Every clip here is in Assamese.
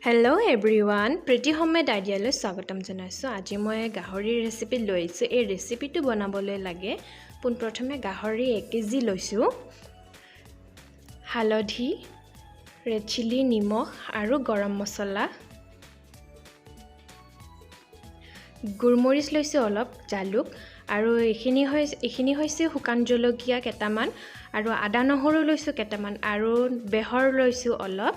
Hello everyone, pretty homemade idea লৈ স্বাগতম জনাইছো। আজি মই গাহৰিৰ ৰেচিপি লৈছো। এই ৰেচিপিটো বনাবলৈ লাগে পোন প্ৰথমে গাহৰি 1 কেজি লৈছো। হালধি, ৰেড চিলি, নিমখ আৰু গৰম মছলা। গুৰমৰিচ লৈছো অলপ, জালুক আৰু এখিনি হৈছে শুকান জলকীয়া কেটামান আৰু আদা নহৰু লৈছো কেটামান আৰু বেহৰ লৈছো অলপ।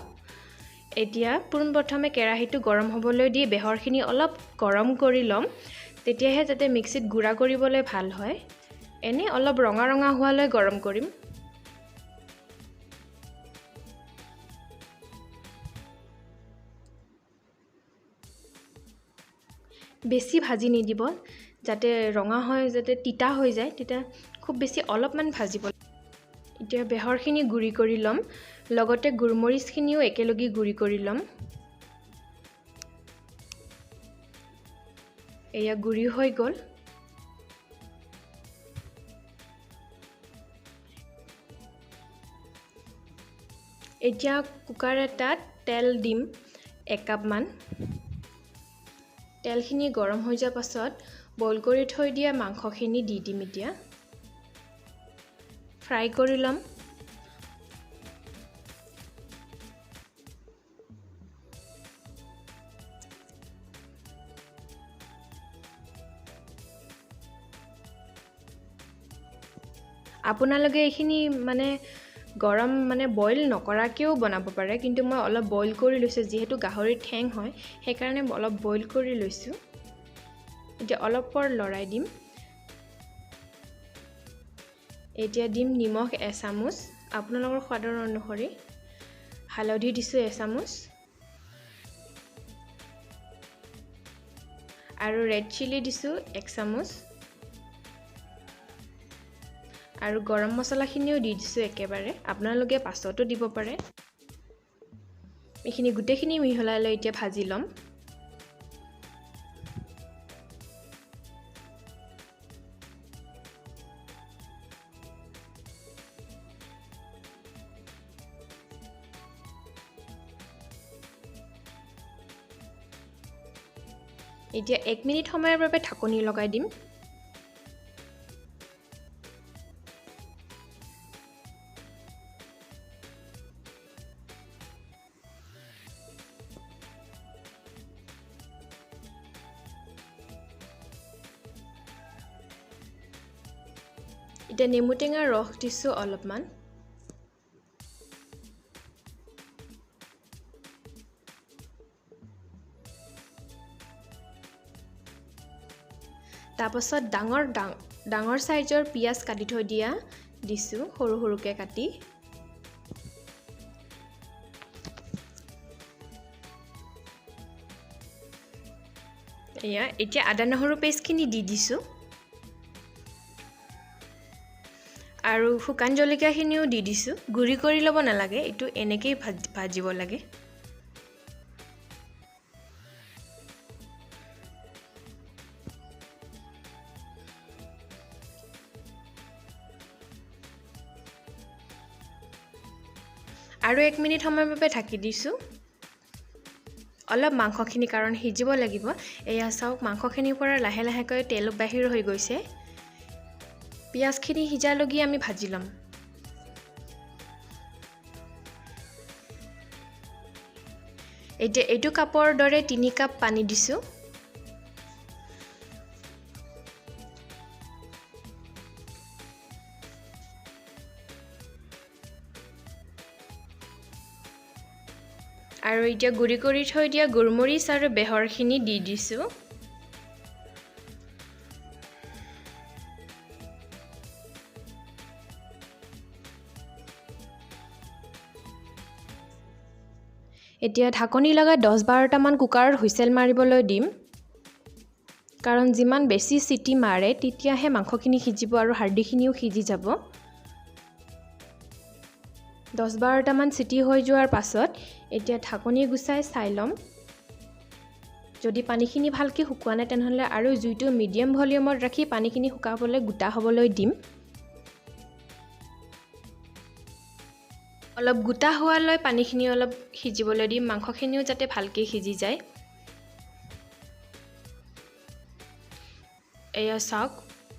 এতিয়া পুন প্ৰথমে কেৰাহীটো গৰম হ'বলৈ দি বেহৰখিনি অলপ গৰম কৰি লম, তেতিয়াহে যাতে মিক্সিত গুড়া কৰিবলৈ ভাল হয়। এনে অলপ ৰঙা ৰঙা হোৱালৈ গৰম কৰিম। বেছি ভাজি নিদিব, যাতে ৰঙা হয়, যাতে তিতা হৈ যায়, তেতিয়া খুব বেছি অলপমান ভাজিব। এতিয়া বেহৰখিনি গুড়ি কৰি লম, লগতে গুৰমৰিচখিনিও একেলগে গুড়ি কৰি লম। এয়া গুড়ি হৈ গ'ল। এতিয়া কুকাৰ এটাত তেল দিম 1 কাপ মান। তেলখিনি গৰম হৈ যোৱাৰ পাছত বইল কৰি থৈ দিয়া মাংসখিনি দি দিম। এতিয়া ফ্ৰাই কৰি লম। আপোনালোকে এইখিনি গৰম বইল নকৰাকেও বনাব পাৰে, কিন্তু মই অলপ বইল কৰি লৈছো, যেহেতু গাহৰিৰ ঠেং হয় সেইকাৰণে অলপ বইল কৰি লৈছো। এতিয়া অলপ পৰ লৰাই দিম। এতিয়া দিম নিমখ 1 চামুচ, আপোনালোকৰ সোৱাদৰ অনুসৰি। হালধি দিছো 1 চামুচ আৰু ৰেড চিলি দিছো 1 চামুচ আৰু গৰম মছলাখিনিও দি দিছো একেবাৰে, আপোনালোকে পাছতো দিব পাৰে। এইখিনি গোটেইখিনি মিহলাই লৈ এতিয়া ভাজি লম। এতিয়া 1 মিনিট সময়ৰ বাবে ঢাকনি লগাই দিম। এতিয়া নেমু টেঙাৰ ৰস দিছো অলপমান। তাৰপাছত ডাঙৰ সাইজৰ পিয়াজ কাটি থৈ দিয়া দিছো, সৰু সৰুকে কাটি। এতিয়া আদা নহৰু পেষ্টখিনি দি দিছো আৰু শুকান জলকীয়াখিনিও দি দিছো। গুড়ি কৰি ল'ব নালাগে, এইটো এনেকৈ ভাজিব লাগে। আৰু 1 মিনিট সময়ৰ বাবে ঢাকি দিছো। অলপ মাংসখিনি কাৰণ সিজিব লাগিব। এয়া চাওক, মাংসখিনিৰ পৰা লাহে লাহেকৈ তেল বাহিৰ হৈ গৈছে। পিয়াজখিনি সিজালৈকে আমি ভাজি ল'ম। এতিয়া এইটো কাপৰ দৰে 3 কাপ পানী দিছো। আৰু এতিয়া গুড়ি কৰি থৈ দিয়া গুৰমৰিচ আৰু বেহৰখিনি দি দিছো। এতিয়া ঢাকনি লগাই 10-12টা মান কুকাৰত হুইসেল মাৰিবলৈ দিম, কাৰণ যিমান বেছি চিটি মাৰে তেতিয়াহে মাংসখিনি সিজিব আৰু হাৰ্ডিখিনিও সিজি যাব। 10-12টা মান চিটি হৈ যোৱাৰ পাছত এতিয়া ঢাকনি গুচাই চাই ল'ম। যদি পানীখিনি ভালকৈ শুকোৱা নাই তেনেহ'লে আৰু জুইটো মিডিয়াম ভলিউমত ৰাখি পানীখিনি শুকাবলৈ গোটা হ'বলৈ দিম। অলপ গোটা হোৱালৈ পানীখিনি অলপ সিজিবলৈ দিম মাংসখিনিও যাতে ভালকৈ সিজি যায় এয়া চাওক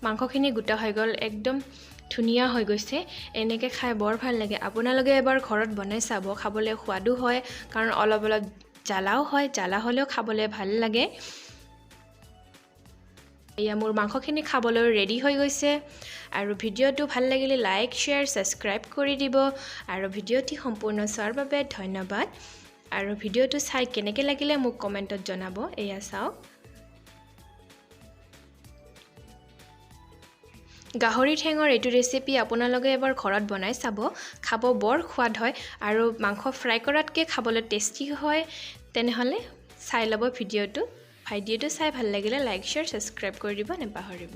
মাংসখিনি গোটা হৈ গ'ল একদম ধুনীয়া হৈ গৈছে এনেকৈ খাই বৰ ভাল লাগে আপোনালোকে এবাৰ ঘৰত বনাই চাব খাবলৈ সোৱাদো হয় কাৰণ অলপ অলপ জ্বালাও হয় জ্বালা হ'লেও খাবলৈ ভাল লাগে এয়া মোৰ মাংসখিনি খাবলৈ ৰেডি হৈ গৈছে আৰু ভিডিঅ'টো ভাল লাগিলে লাইক শ্বেয়াৰ সাবস্ক্ৰাইব কৰি দিব আৰু ভিডিঅ'টি সম্পূৰ্ণ চোৱাৰ বাবে ধন্যবাদ আৰু ভিডিঅ'টো চাই কেনেকৈ লাগিলে মোক কমেণ্টত জনাব এয়া চাওক গাহৰি ঠেঙৰ এইটো ৰেচিপি আপোনালোকে এবাৰ ঘৰত বনাই চাব খাব বৰ সোৱাদ হয় আৰু মাংস ফ্ৰাই কৰাতকৈ খাবলৈ টেষ্টি হয় তেনেহ'লে চাই ল'ব ভিডিঅ'টো চাই ভাল লাগিলে লাইক শ্বেয়াৰ সাবস্ক্ৰাইব কৰি দিব নাপাহৰিব